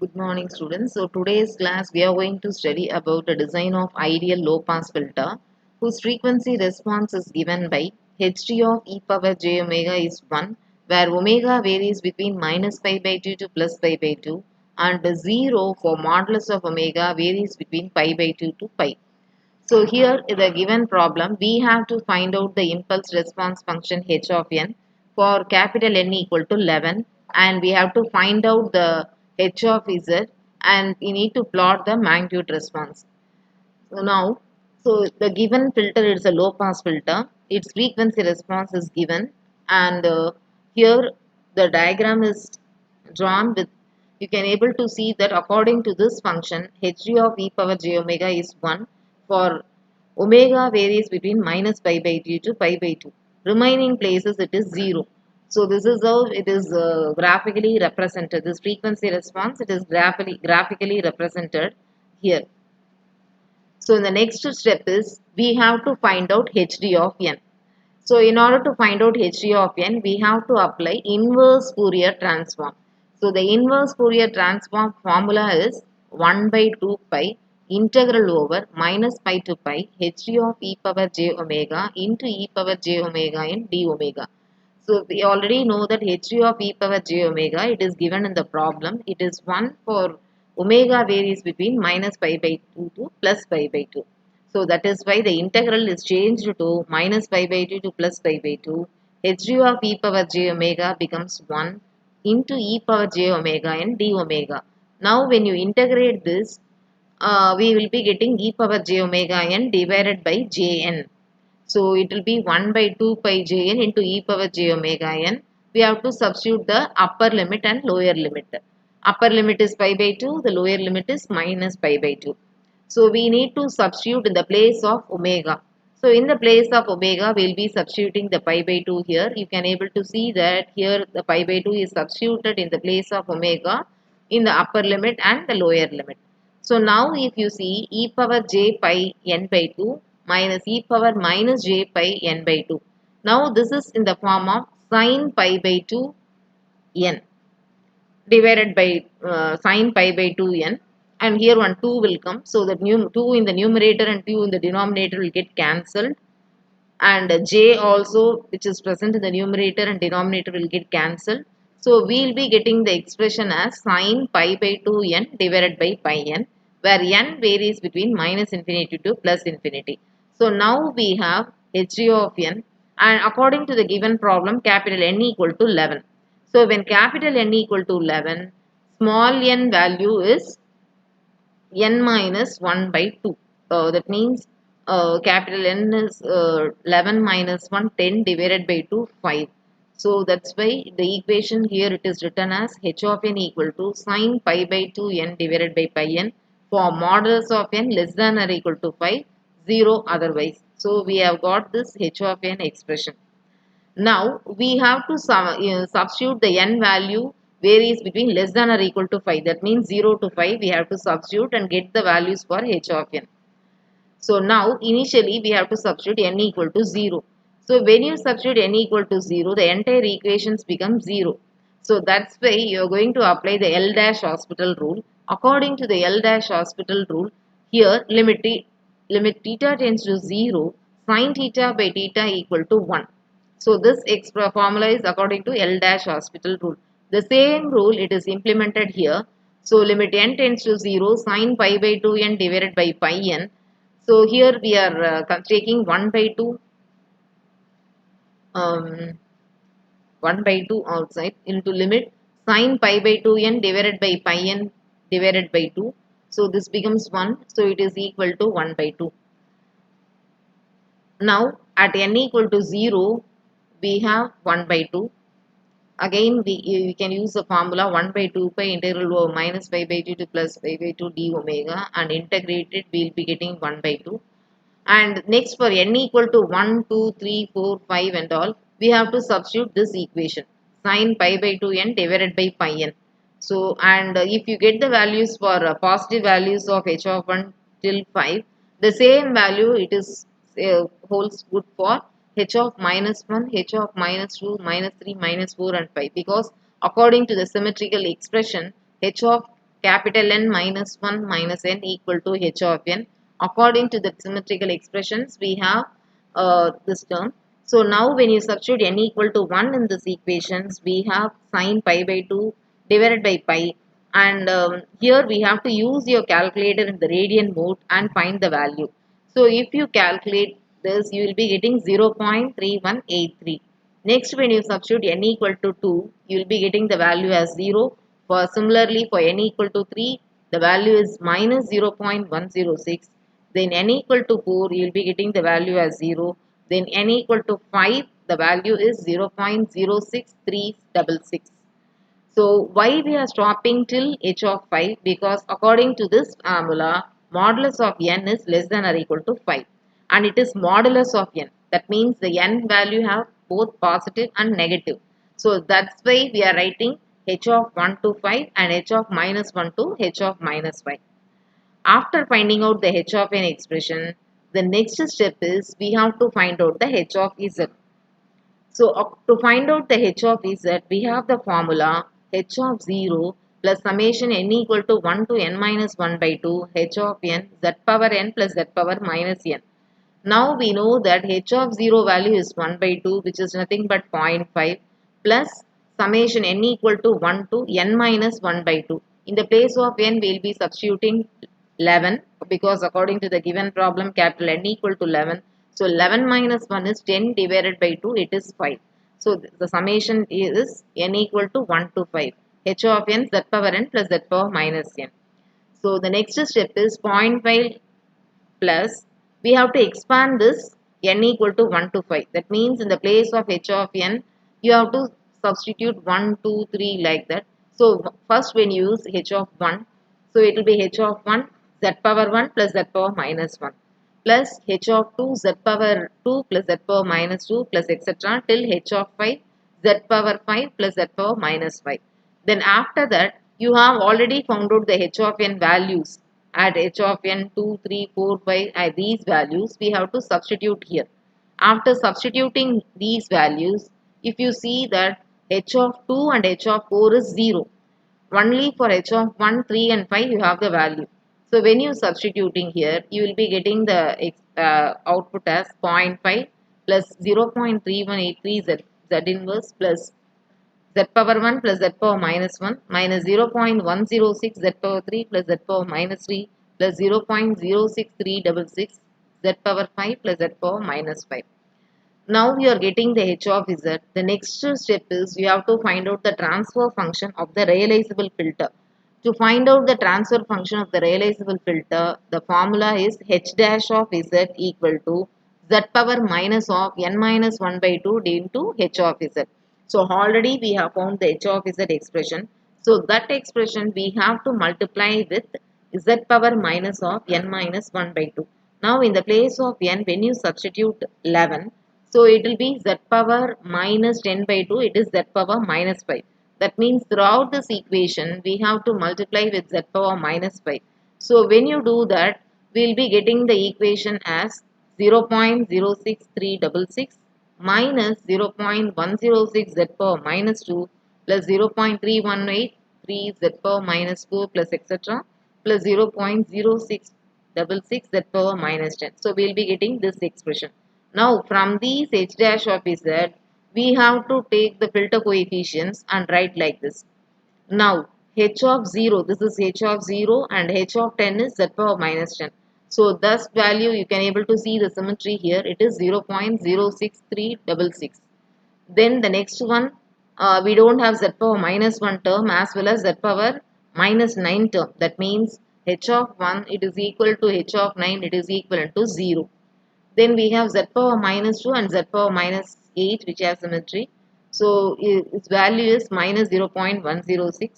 Good morning, students. So today's class we are going to study about the design of ideal low pass filter whose frequency response is given by ht of e power j omega is 1, where omega varies between minus pi by 2 to plus pi by 2, and 0 for modulus of omega varies between pi by 2 to pi. So here in the given problem, we have to find out the impulse response function h of n for capital N equal to 11, and we have to find out the h of z, and we need to plot the magnitude response. So now, so the given filter is a low pass filter. Its frequency response is given, and here the diagram is drawn with. You can able to see that according to this function, hg of e power j omega is 1 for omega varies between minus pi by 2 to pi by 2. Remaining places it is 0. So this is how it is graphically represented. This frequency response it is graphically represented here. So the next step is we have to find out HD of n. So in order to find out HD of n, we have to apply inverse Fourier transform. So the inverse Fourier transform formula is 1 by 2 pi integral over minus pi to pi HD of e power j omega into e power j omega in d omega. So we already know that h of e power j omega, it is given in the problem. It is 1 for omega varies between minus pi by 2 to plus pi by 2. So that is why the integral is changed to minus pi by 2 to plus pi by 2. h of e power j omega becomes 1 into e power j omega and d omega. Now when you integrate this, we will be getting e power j omega n divided by jn. So it will be 1 by 2 pi jn into e power j omega n. We have to substitute the upper limit and lower limit. Upper limit is pi by 2, the lower limit is minus pi by 2. So we need to substitute in the place of omega. So in the place of omega, we will be substituting the pi by 2 here. You can able to see that here the pi by 2 is substituted in the place of omega in the upper limit and the lower limit. So now if you see e power j pi n by 2 minus e power minus j pi n by 2. Now this is in the form of sin pi by 2 n divided by sin pi by 2n, and here one 2 will come. So that 2 in the numerator and 2 in the denominator will get cancelled, and j also which is present in the numerator and denominator will get cancelled. So we will be getting the expression as sin pi by 2n divided by pi n, where n varies between minus infinity to plus infinity. So now we have hg of n, and according to the given problem capital N equal to 11. So when capital N equal to 11, small n value is n minus 1 by 2. That means capital N is 11 minus 1, 10 divided by 2, 5. So that's why the equation here it is written as h of n equal to sin pi by 2 n divided by pi n for modulus of n less than or equal to 5, 0 otherwise. So we have got this h of n expression. Now we have to substitute the n value varies between less than or equal to 5. That means 0 to 5 we have to substitute and get the values for h of n. So now initially we have to substitute n equal to 0. So when you substitute n equal to 0, the entire equations become 0. So that's why you are going to apply the L dash hospital rule. According to the L dash hospital rule, here limit theta tends to 0, sin theta by theta equal to 1. So this formula is according to L dash hospital rule. The same rule it is implemented here. So limit n tends to 0, sin pi by 2n divided by pi n. So here we are taking 1 by 2, um, 1 by 2 outside into limit sin pi by 2n divided by pi n divided by 2. So this becomes 1. So it is equal to 1 by 2. Now at n equal to 0, we have 1 by 2. Again we can use the formula 1 by 2 pi integral over minus pi by 2 to plus pi by 2 d omega, and integrated we will be getting 1 by 2. And next for n equal to 1, 2, 3, 4, 5 and all, we have to substitute this equation sin pi by 2n divided by pi n. So and if you get the values for positive values of h of 1 till 5, the same value it is holds good for h of minus 1, h of minus 2, minus 3, minus 4 and 5, because according to the symmetrical expression h of capital N minus 1 minus n equal to h of n. According to the symmetrical expressions, we have this term. So now when you substitute n equal to 1 in this equations, we have sine pi by 2 divided by pi, and here we have to use your calculator in the radian mode and find the value. So if you calculate this, you will be getting 0.3183. Next, when you substitute n equal to 2, you will be getting the value as 0. For similarly, for n equal to 3, the value is minus 0.106. Then n equal to 4, you will be getting the value as 0. Then n equal to 5, the value is 0.06366. So why we are stopping till h of 5? Because according to this formula, modulus of n is less than or equal to 5. And it is modulus of n. That means the n value have both positive and negative. So that's why we are writing h of 1 to 5 and h of minus 1 to h of minus 5. After finding out the h of n expression, the next step is we have to find out the h of z. So to find out the h of z, we have the formula h of 0 plus summation n equal to 1 to n minus 1 by 2 h of n z power n plus z power minus n. Now we know that h of 0 value is 1 by 2, which is nothing but 0.5, plus summation n equal to 1 to n minus 1 by 2. In the place of n, we will be substituting 11, because according to the given problem, capital N equal to 11. So 11 minus 1 is 10 divided by 2, it is 5. So the summation is n equal to 1 to 5. h of n z power n plus z power minus n. So the next step is 0.5 plus, we have to expand this n equal to 1 to 5. That means in the place of h of n, you have to substitute 1, 2, 3 like that. So first when you use h of 1, so it will be h of 1 z power 1 plus z power minus 1 plus h of 2 z power 2 plus z power minus 2 plus etc. till h of 5 z power 5 plus z power minus 5. Then after that, you have already found out the h of n values. At h of n 2, 3, 4, 5, at these values, we have to substitute here. After substituting these values, if you see that h of 2 and h of 4 is 0. Only for h of 1, 3 and 5 you have the value. So when you substituting here, you will be getting the output as 0.5 plus 0.3183 z inverse plus z power 1 plus z power minus 1 minus 0.106 z power 3 plus z power minus 3 plus 0.06366 z power 5 plus z power minus 5. Now you are getting the h of z. The next step is you have to find out the transfer function of the realizable filter. To find out the transfer function of the realizable filter, the formula is h dash of z equal to z power minus of n minus 1 by 2 into h of z. So already we have found the h of z expression. So that expression we have to multiply with z power minus of n minus 1 by 2. Now in the place of n, when you substitute 11, so it will be z power minus 10 by 2, it is z power minus 5. That means throughout this equation, we have to multiply with z power minus 5. So when you do that, we will be getting the equation as 0.06366 minus 0.106 z power minus 2 plus 0.3183 z power minus 4 plus etc. plus 0.0666 z power minus 10. So we will be getting this expression. Now from these h dash of z, we have to take the filter coefficients and write like this. Now h of 0, this is h of 0 and h of 10 is z power minus 10. So thus value you can able to see the symmetry here, it is 0.06366. Then the next one, we don't have z power minus 1 term as well as z power minus 9 term. That means h of 1 it is equal to h of 9, it is equivalent to 0. Then we have z power minus 2 and z power minus 8 which have symmetry. So its value is minus 0.106.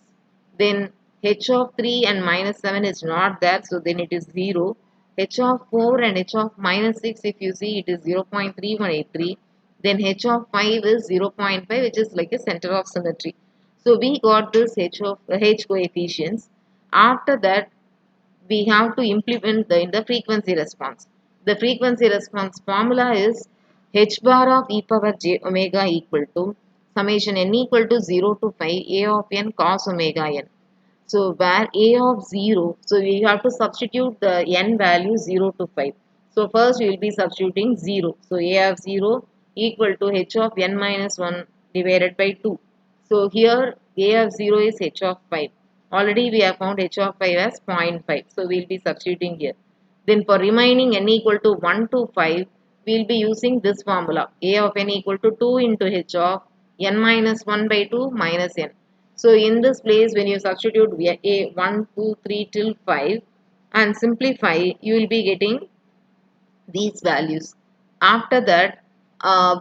Then h of 3 and minus 7 is not there, so then it is 0. H of 4 and h of minus 6, if you see, it is 0.3183. Then h of 5 is 0.5, which is like a center of symmetry. So we got this h coefficients. After that, we have to implement in the frequency response. The frequency response formula is h bar of e power j omega equal to summation n equal to 0 to 5 a of n cos omega n. So where a of 0, so we have to substitute the n value 0 to 5. So first we will be substituting 0. So a of 0 equal to h of n minus 1 divided by 2. So here a of 0 is h of 5. Already we have found h of 5 as zero point 0.5. So we will be substituting here. Then for remaining n equal to 1 to 5, we will be using this formula. A of n equal to 2 into h of n minus 1 by 2 minus n. So in this place, when you substitute a 1, 2, 3 till 5 and simplify, you will be getting these values. After that,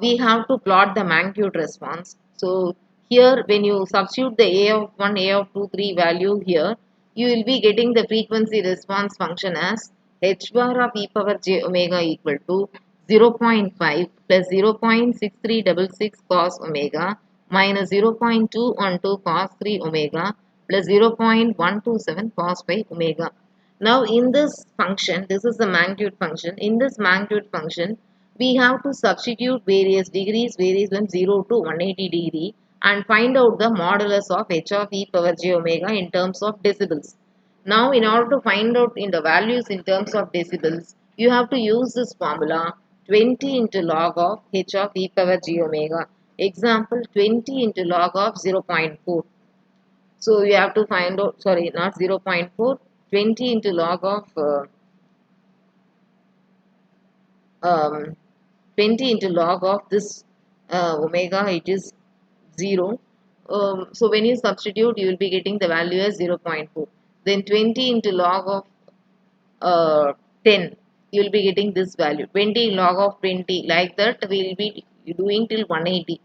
we have to plot the magnitude response. So here when you substitute the a of 1, a of 2, 3 value here, you will be getting the frequency response function as h bar of e power j omega equal to 0.5 plus 0.6366 cos omega minus 0.212 cos 3 omega plus 0.127 cos 5 omega. Now in this function, this is the magnitude function. In this magnitude function, we have to substitute various degrees, varies from 0 to 180 degree and find out the modulus of h of e power j omega in terms of decibels. Now in order to find out in the values in terms of decibels, you have to use this formula 20 into log of h of e power j omega. Example 20 into log of 0.4. So you have to find out, sorry, not 0.4, 20 into log of um, 20 into log of this omega, it is 0. So when you substitute, you will be getting the value as 0.4. Then 20 into log of 10, you will be getting this value. 20 log of 20, like that we will be doing till 180.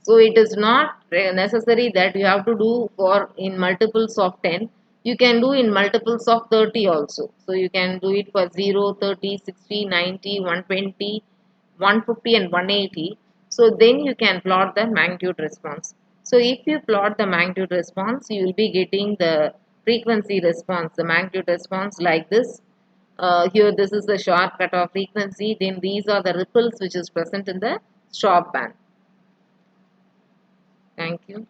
So it is not necessary that you have to do for in multiples of 10. You can do in multiples of 30 also. So you can do it for 0, 30, 60, 90, 120, 150 and 180. So then you can plot the magnitude response. So if you plot the magnitude response, you will be getting the frequency response, the magnitude response like this. Here this is the sharp cutoff frequency. Then these are the ripples which is present in the stop band. Thank you.